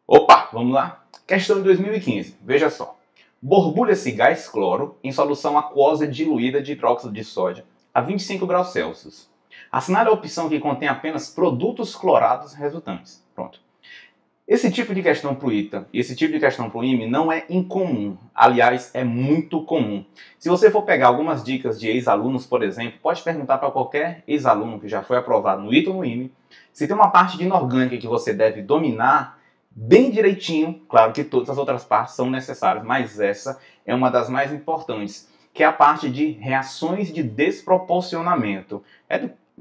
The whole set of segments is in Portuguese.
Opa, vamos lá? Questão de 2015. Veja só. Borbulha-se gás cloro em solução aquosa diluída de hidróxido de sódio a 25 graus Celsius. Assinale a opção que contém apenas produtos clorados resultantes. Pronto. Esse tipo de questão para o ITA e esse tipo de questão para o IME não é incomum. Aliás, é muito comum. Se você for pegar algumas dicas de ex-alunos, por exemplo, pode perguntar para qualquer ex-aluno que já foi aprovado no ITA ou no IME se tem uma parte de inorgânica que você deve dominar bem direitinho. Claro que todas as outras partes são necessárias, mas essa é uma das mais importantes, que é a parte de reações de desproporcionamento.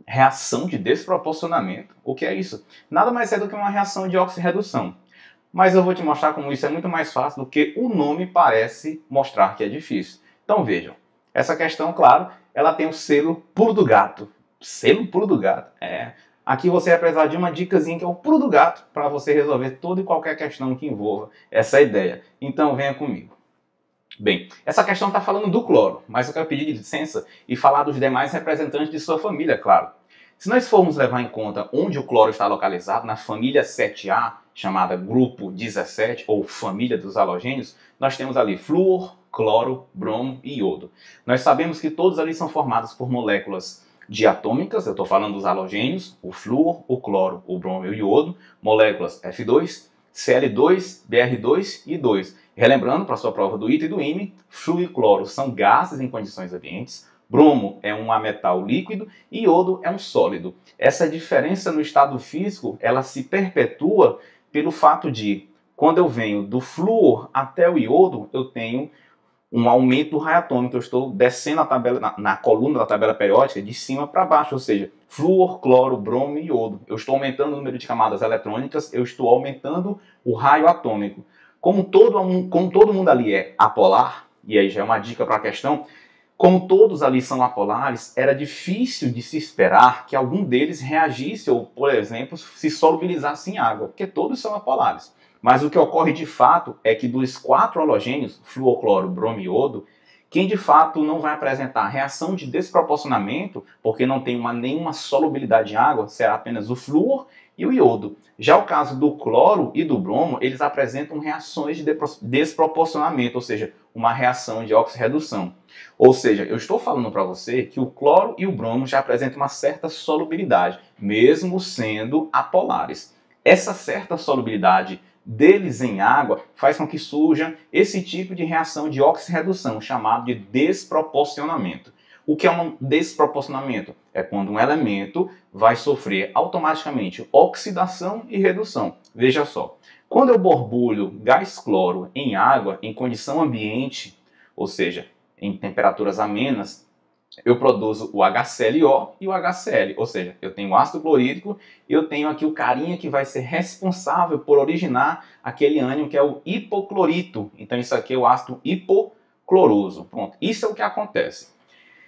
Reação de desproporcionamento? O que é isso? Nada mais é do que uma reação de oxirredução. Mas eu vou te mostrar como isso é muito mais fácil do que o nome parece mostrar que é difícil. Então vejam, essa questão, claro, ela tem o selo pulo do gato. Selo pulo do gato? Aqui você vai precisar de uma dicasinha que é o pulo do gato para você resolver toda e qualquer questão que envolva essa ideia. Então venha comigo. Bem, essa questão está falando do cloro, mas eu quero pedir licença e falar dos demais representantes de sua família, claro. Se nós formos levar em conta onde o cloro está localizado, na família 7A, chamada grupo 17, ou família dos halogênios, nós temos ali flúor, cloro, bromo e iodo. Nós sabemos que todos ali são formados por moléculas diatômicas, eu estou falando dos halogênios, o flúor, o cloro, o bromo e o iodo, moléculas F2, Cl2, Br2 e 2. Relembrando para a sua prova do ITA e do IME, flúor e cloro são gases em condições ambientes, bromo é um ametal líquido e iodo é um sólido. Essa diferença no estado físico, ela se perpetua pelo fato de, quando eu venho do flúor até o iodo, eu tenho um aumento do raio atômico. Eu estou descendo a tabela, na coluna da tabela periódica de cima para baixo, ou seja, flúor, cloro, bromo e iodo. Eu estou aumentando o número de camadas eletrônicas, eu estou aumentando o raio atômico. Como todo mundo ali é apolar, e aí já é uma dica para a questão, como todos ali são apolares, era difícil de se esperar que algum deles reagisse ou, por exemplo, se solubilizasse em água, porque todos são apolares. Mas o que ocorre de fato é que dos 4 halogênios, flúor, cloro, bromo e iodo, quem de fato não vai apresentar reação de desproporcionamento, porque não tem nenhuma solubilidade em água, será apenas o flúor e o iodo. Já o caso do cloro e do bromo, eles apresentam reações de desproporcionamento, ou seja, uma reação de oxirredução. Ou seja, eu estou falando para você que o cloro e o bromo já apresentam uma certa solubilidade, mesmo sendo apolares. Essa certa solubilidade deles em água faz com que surja esse tipo de reação de oxirredução, chamado de desproporcionamento. O que é um desproporcionamento? É quando um elemento vai sofrer automaticamente oxidação e redução. Veja só, quando eu borbulho gás cloro em água em condição ambiente, ou seja, em temperaturas amenas, eu produzo o HClO e o HCl, ou seja, eu tenho o ácido clorídrico e eu tenho aqui o carinha que vai ser responsável por originar aquele ânion que é o hipoclorito. Então isso aqui é o ácido hipocloroso. Pronto, isso é o que acontece.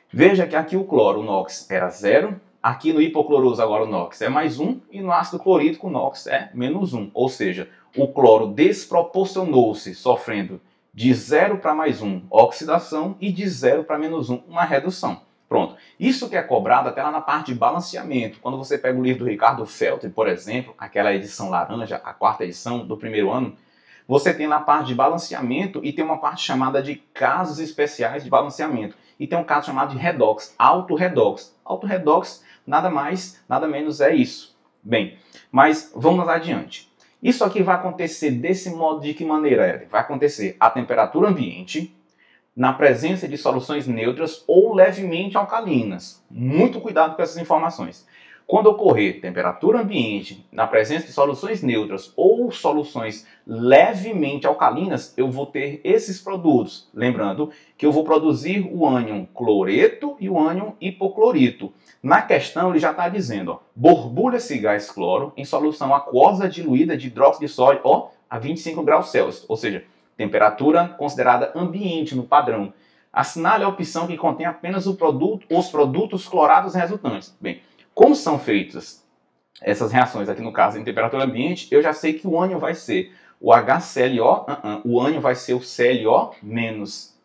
Veja que aqui o cloro, o NOx, era 0, aqui no hipocloroso agora o NOx é mais 1 e no ácido clorídrico o NOx é menos 1. Ou seja, o cloro desproporcionou-se, sofrendo de 0 para mais 1, oxidação, e de 0 para menos 1, uma redução. Pronto. Isso que é cobrado até lá na parte de balanceamento. Quando você pega o livro do Ricardo Felter, por exemplo, aquela edição laranja, a 4ª edição do primeiro ano, você tem lá a parte de balanceamento e tem uma parte chamada de casos especiais de balanceamento. E tem um caso chamado de redox, auto-redox. Auto-redox nada mais, nada menos é isso. Bem, mas vamos adiante. Isso aqui vai acontecer desse modo de que maneira, Éder? Vai acontecer a temperatura ambiente, na presença de soluções neutras ou levemente alcalinas. Muito cuidado com essas informações. Quando ocorrer temperatura ambiente, na presença de soluções neutras ou soluções levemente alcalinas, eu vou ter esses produtos. Lembrando que eu vou produzir o ânion cloreto e o ânion hipoclorito. Na questão ele já está dizendo, borbulha-se gás cloro em solução aquosa diluída de hidróxido de sódio a 25 graus Celsius, ou seja, temperatura considerada ambiente no padrão. Assinale a opção que contém apenas os produtos clorados resultantes. Bem, como são feitas essas reações aqui no caso em temperatura ambiente, eu já sei que o ânion vai ser o HClO, o ânion vai ser o ClO menos.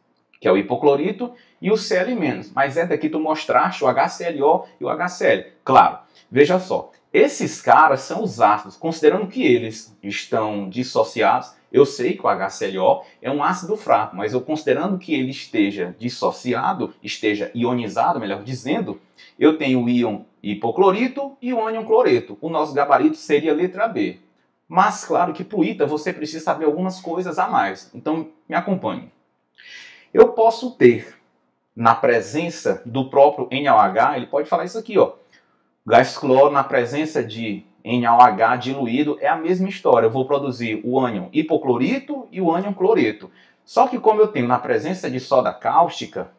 que é o hipoclorito, e o Cl-. Mas é daqui tu mostraste o HClO e o HCl. Claro, veja só, esses caras são os ácidos, considerando que eles estão dissociados. Eu sei que o HClO é um ácido fraco, mas eu considerando que ele esteja dissociado, esteja ionizado, melhor dizendo, eu tenho o íon hipoclorito e o ânion cloreto. O nosso gabarito seria a letra B. Mas claro que para o ITA você precisa saber algumas coisas a mais. Então me acompanhe. Eu posso ter, na presença do próprio NaOH, ele pode falar isso aqui, ó. Gás cloro na presença de NaOH diluído é a mesma história. Eu vou produzir o ânion hipoclorito e o ânion cloreto. Só que como eu tenho na presença de soda cáustica,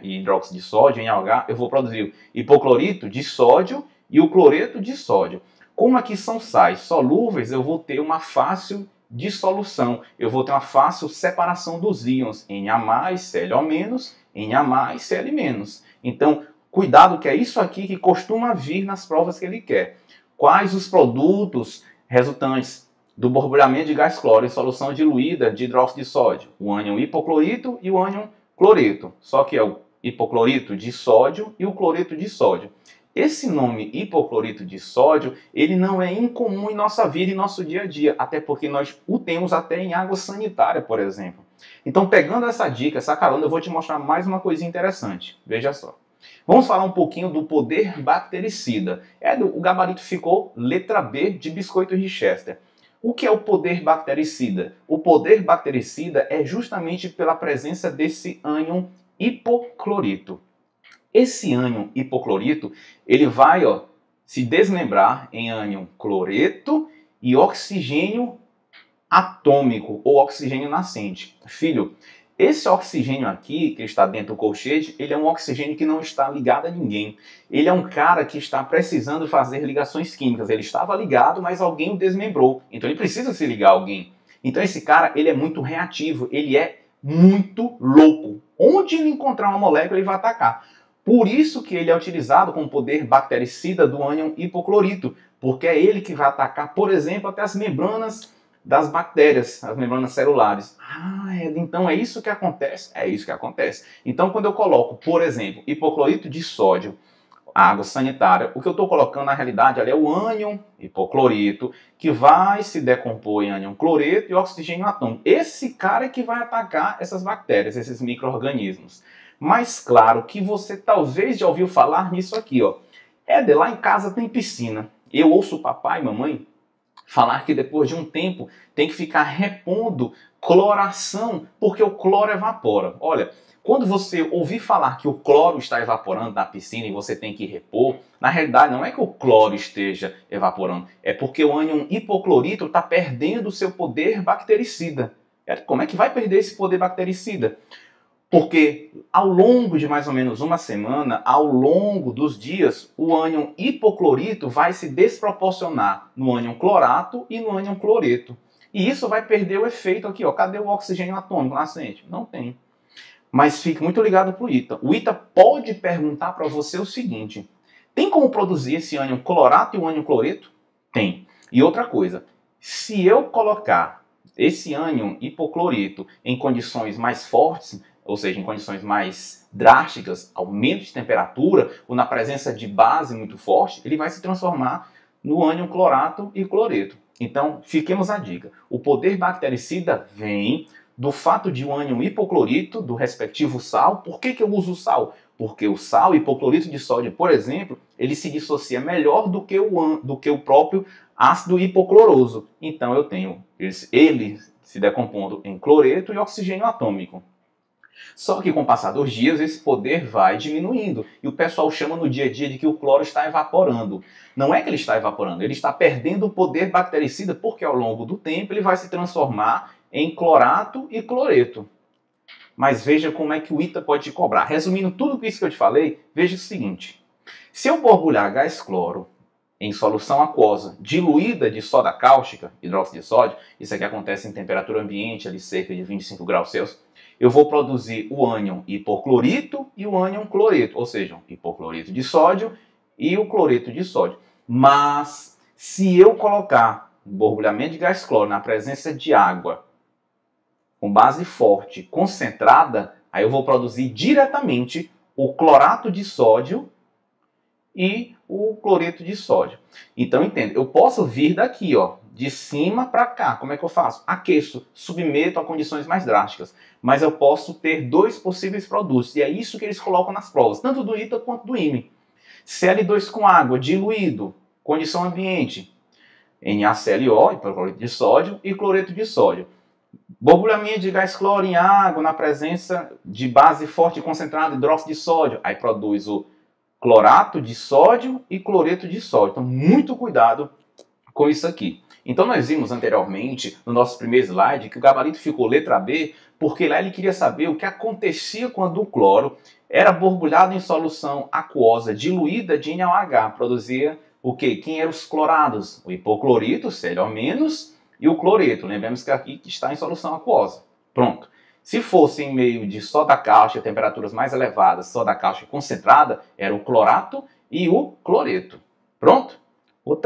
hidróxido de sódio, NaOH, eu vou produzir o hipoclorito de sódio e o cloreto de sódio. Como aqui são sais solúveis, eu vou ter uma fácil dissolução. Eu vou ter uma fácil separação dos íons Na+, Cl-O-, Na+, Cl-. Então, cuidado que é isso aqui que costuma vir nas provas que ele quer. Quais os produtos resultantes do borbulhamento de gás cloro em solução diluída de hidróxido de sódio? O ânion hipoclorito e o ânion cloreto. Só que é o hipoclorito de sódio e o cloreto de sódio. Esse nome hipoclorito de sódio, ele não é incomum em nossa vida e nosso dia a dia, até porque nós o temos até em água sanitária, por exemplo. Então, pegando essa dica, essa carona, eu vou te mostrar mais uma coisinha interessante. Veja só. Vamos falar um pouquinho do poder bactericida. O gabarito ficou letra B de biscoito Richester. O que é o poder bactericida? O poder bactericida é justamente pela presença desse ânion hipoclorito. Esse ânion hipoclorito, ele vai se desmembrar em ânion cloreto e oxigênio atômico ou oxigênio nascente. Filho, esse oxigênio aqui, que está dentro do colchete, ele é um oxigênio que não está ligado a ninguém. Ele é um cara que está precisando fazer ligações químicas. Ele estava ligado, mas alguém o desmembrou. Então ele precisa se ligar a alguém. Então esse cara, ele é muito reativo, ele é muito louco. Onde ele encontrar uma molécula, ele vai atacar. Por isso que ele é utilizado como poder bactericida do ânion hipoclorito, porque é ele que vai atacar, por exemplo, até as membranas das bactérias, as membranas celulares. Então é isso que acontece? É isso que acontece. Então quando eu coloco, por exemplo, hipoclorito de sódio, água sanitária, o que eu estou colocando na realidade ali é o ânion hipoclorito, que vai se decompor em ânion cloreto e oxigênio atômico. Esse cara é que vai atacar essas bactérias, esses micro-organismos. Mas claro que você talvez já ouviu falar nisso aqui, ó. Éder, lá em casa tem piscina. Eu ouço o papai e mamãe falar que depois de um tempo tem que ficar repondo cloração, porque o cloro evapora. Olha, quando você ouvir falar que o cloro está evaporando na piscina e você tem que repor, na realidade não é que o cloro esteja evaporando, é porque o ânion hipoclorito está perdendo o seu poder bactericida. Como é que vai perder esse poder bactericida? Porque ao longo de mais ou menos uma semana, ao longo dos dias, o ânion hipoclorito vai se desproporcionar no ânion clorato e no ânion cloreto. E isso vai perder o efeito aqui, ó. Cadê o oxigênio atômico nascente? Não tem. Mas fique muito ligado para o ITA. O ITA pode perguntar para você o seguinte: tem como produzir esse ânion clorato e o ânion cloreto? Tem. E outra coisa, se eu colocar esse ânion hipoclorito em condições mais fortes, ou seja, em condições mais drásticas, aumento de temperatura, ou na presença de base muito forte, ele vai se transformar no ânion clorato e cloreto. Então, fiquemos a dica. O poder bactericida vem do fato de um ânion hipoclorito, do respectivo sal. Por que eu uso sal? Porque o sal, hipoclorito de sódio, por exemplo, ele se dissocia melhor do que o próprio ácido hipocloroso. Então, eu tenho ele se decompondo em cloreto e oxigênio atômico. Só que com o passar dos dias esse poder vai diminuindo e o pessoal chama no dia a dia de que o cloro está evaporando. Não é que ele está evaporando, ele está perdendo o poder bactericida porque ao longo do tempo ele vai se transformar em clorato e cloreto. Mas veja como é que o ITA pode te cobrar. Resumindo tudo isso que eu te falei, veja o seguinte: se eu borbulhar gás cloro em solução aquosa diluída de soda cáustica, hidróxido de sódio, isso aqui acontece em temperatura ambiente, ali cerca de 25 graus Celsius, eu vou produzir o ânion hipoclorito e o ânion cloreto, ou seja, o hipoclorito de sódio e o cloreto de sódio. Mas se eu colocar borbulhamento de gás cloro na presença de água com base forte, concentrada, Aí eu vou produzir diretamente o clorato de sódio e o cloreto de sódio. Então, entenda, eu posso vir daqui, ó, de cima para cá. Como é que eu faço? Aqueço, submeto a condições mais drásticas. Mas eu posso ter dois possíveis produtos. E é isso que eles colocam nas provas, tanto do ITA quanto do IME. Cl2 com água, diluído, condição ambiente. NaClO, hipocloreto de sódio, e cloreto de sódio. Borbulhamento de gás cloro em água na presença de base forte e concentrada, hidróxido de sódio. Aí produz o clorato de sódio e cloreto de sódio. Então, muito cuidado com isso aqui. Então, nós vimos anteriormente, no nosso primeiro slide, que o gabarito ficou letra B, porque lá ele queria saber o que acontecia quando o cloro era borbulhado em solução aquosa diluída de NaOH. Produzia o quê? Quem eram os clorados? O hipoclorito, Cl- e o cloreto. Lembremos que aqui está em solução aquosa. Pronto. Se fosse em meio de soda cáustica, temperaturas mais elevadas, soda cáustica concentrada, era o clorato e o cloreto. Pronto? Eu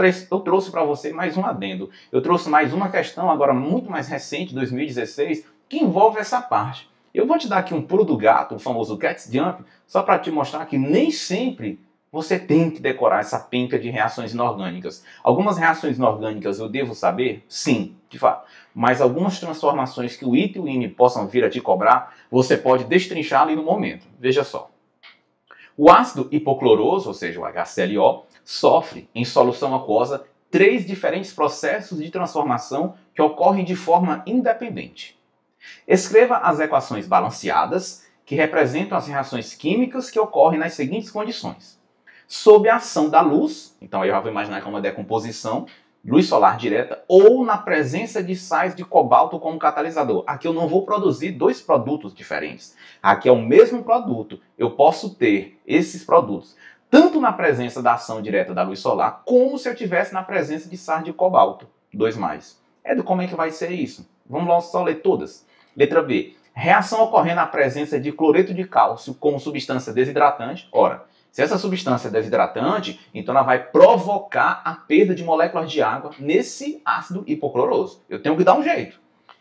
trouxe para você mais um adendo. Eu trouxe mais uma questão, agora muito mais recente, 2016, que envolve essa parte. Eu vou te dar aqui um pulo do gato, o famoso Cat's Jump, só para te mostrar que nem sempre você tem que decorar essa penca de reações inorgânicas. Algumas reações inorgânicas eu devo saber? Sim, de fato. Mas algumas transformações que o ITA e o IME possam vir a te cobrar, você pode destrinchar ali no momento. Veja só. O ácido hipocloroso, ou seja, o HClO, sofre, em solução aquosa, 3 diferentes processos de transformação que ocorrem de forma independente. Escreva as equações balanceadas, que representam as reações químicas que ocorrem nas seguintes condições. Sob a ação da luz, então eu já vou imaginar que é uma decomposição, luz solar direta, ou na presença de sais de cobalto como catalisador. Aqui eu não vou produzir dois produtos diferentes. Aqui é o mesmo produto. Eu posso ter esses produtos tanto na presença da ação direta da luz solar, como se eu tivesse na presença de sais de cobalto, 2+. Como é que vai ser isso? Vamos lá só ler todas. Letra B. Reação ocorrendo na presença de cloreto de cálcio como substância desidratante. Ora, se essa substância é desidratante, então ela vai provocar a perda de moléculas de água nesse ácido hipocloroso. Eu tenho que dar um jeito.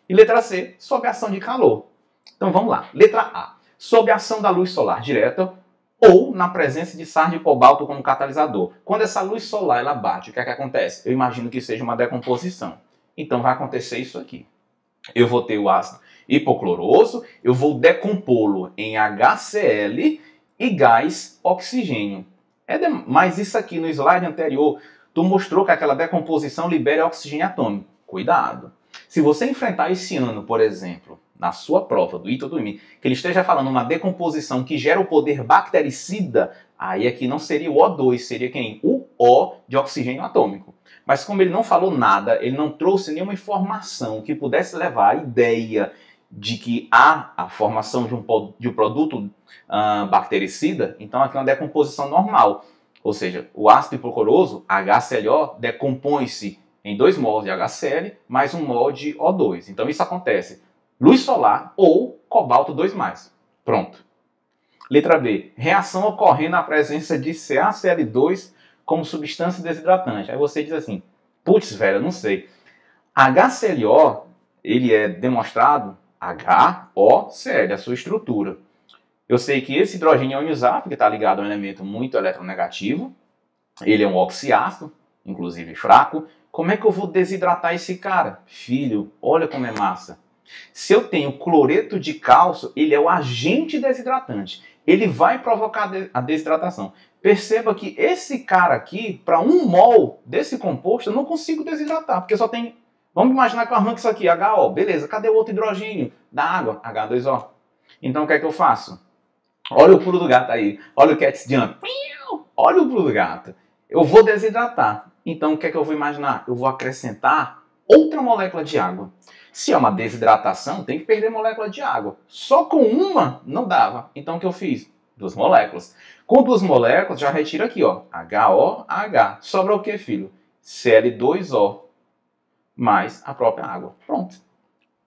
E letra C, sob a ação de calor. Então vamos lá. Letra A, sob a ação da luz solar direta ou na presença de sais de cobalto como catalisador. Quando essa luz solar ela bate, o que é que acontece? Eu imagino que seja uma decomposição. Então vai acontecer isso aqui. Eu vou ter o ácido hipocloroso, eu vou decompô-lo em HCl e gás oxigênio. Mas isso aqui no slide anterior, tu mostrou que aquela decomposição libera oxigênio atômico. Cuidado. Se você enfrentar esse ano, por exemplo, na sua prova do ITA ou do IME, que ele esteja falando uma decomposição que gera o poder bactericida, aí aqui não seria o O2, seria quem? O O de oxigênio atômico. Mas como ele não falou nada, ele não trouxe nenhuma informação que pudesse levar a ideia de que há a formação de um produto bactericida, então aqui é uma decomposição normal. Ou seja, o ácido hipocloroso, HClO, decompõe-se em 2 mols de HCl mais 1 mol de O2. Então isso acontece luz solar ou cobalto 2+. Pronto. Letra B. Reação ocorrendo na presença de CaCl2 como substância desidratante. Aí você diz assim, putz, velho, eu não sei. HClO, ele é demonstrado HOCl, a sua estrutura. Eu sei que esse hidrogênio é ionizado, porque está ligado a um elemento muito eletronegativo. Ele é um oxiácido, inclusive fraco. Como é que eu vou desidratar esse cara? Filho, olha como é massa. Se eu tenho cloreto de cálcio, ele é o agente desidratante. Ele vai provocar a desidratação. Perceba que esse cara aqui, para 1 mol desse composto, eu não consigo desidratar, porque só tem... Vamos imaginar que eu arranco isso aqui, HO. Beleza, cadê o outro hidrogênio da água? H2O. Então o que é que eu faço? Olha o pulo do gato aí. Olha o Cat's Jump. Olha o pulo do gato. Eu vou desidratar. Então o que é que eu vou imaginar? Eu vou acrescentar outra molécula de água. Se é uma desidratação, tem que perder molécula de água. Só com uma não dava. Então o que eu fiz? 2 moléculas. Com 2 moléculas, já retiro aqui, ó. HOH. Sobra o que, filho? Cl2O. Mais a própria água. Pronto.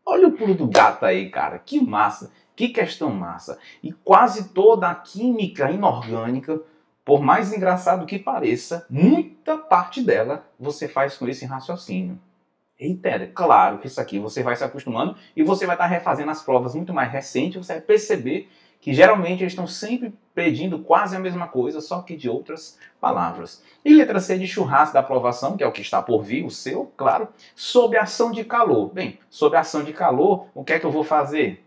Olha o pulo do gato aí, cara. Que massa. Que questão massa. E quase toda a química inorgânica, por mais engraçado que pareça, muita parte dela você faz com esse raciocínio. Entenda, claro que isso aqui você vai se acostumando e você vai estar refazendo as provas muito mais recentes, você vai perceber que geralmente eles estão sempre pedindo quase a mesma coisa, só que de outras palavras. E letra C de churrasco da aprovação, que é o que está por vir, o seu, claro, sob ação de calor. Bem, sob ação de calor, o que é que eu vou fazer?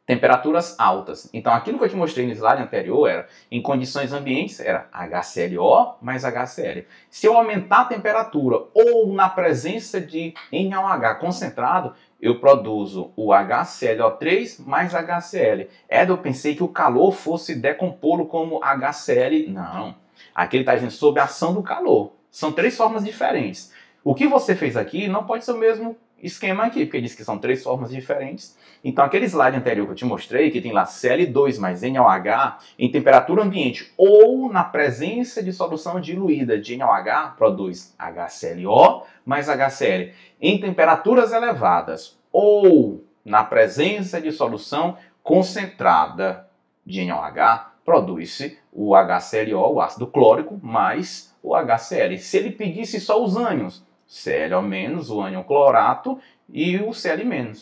Temperaturas altas. Então, aquilo que eu te mostrei no slide anterior era, em condições ambientes, era HClO mais HCl. Se eu aumentar a temperatura ou na presença de NaOH concentrado, eu produzo o HClO3 mais HCl. Eu pensei que o calor fosse decompô-lo como HCl. Não. Aqui ele está dizendo sob a ação do calor. São três formas diferentes. O que você fez aqui não pode ser o mesmo esquema aqui, porque diz que são três formas diferentes. Então, aquele slide anterior que eu te mostrei, que tem lá Cl2 mais NaOH em temperatura ambiente ou na presença de solução diluída de NaOH, produz HClO mais HCl. Em temperaturas elevadas ou na presença de solução concentrada de NaOH, produz-se o HClO, o ácido clórico, mais o HCl. Se ele pedisse só os ânions, Cl- o ânion clorato e o Cl-.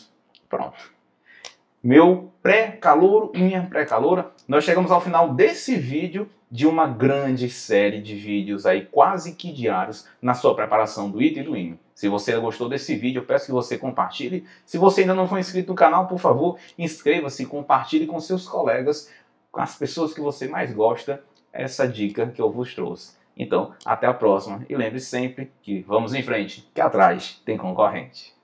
Pronto. Meu pré-calouro e minha pré-caloura, nós chegamos ao final desse vídeo de uma grande série de vídeos aí quase que diários na sua preparação do ITA e do INE. Se você gostou desse vídeo, eu peço que você compartilhe. Se você ainda não for inscrito no canal, por favor, inscreva-se e compartilhe com seus colegas, com as pessoas que você mais gosta, essa dica que eu vos trouxe. Então, até a próxima e lembre-se sempre que vamos em frente, que atrás tem concorrente.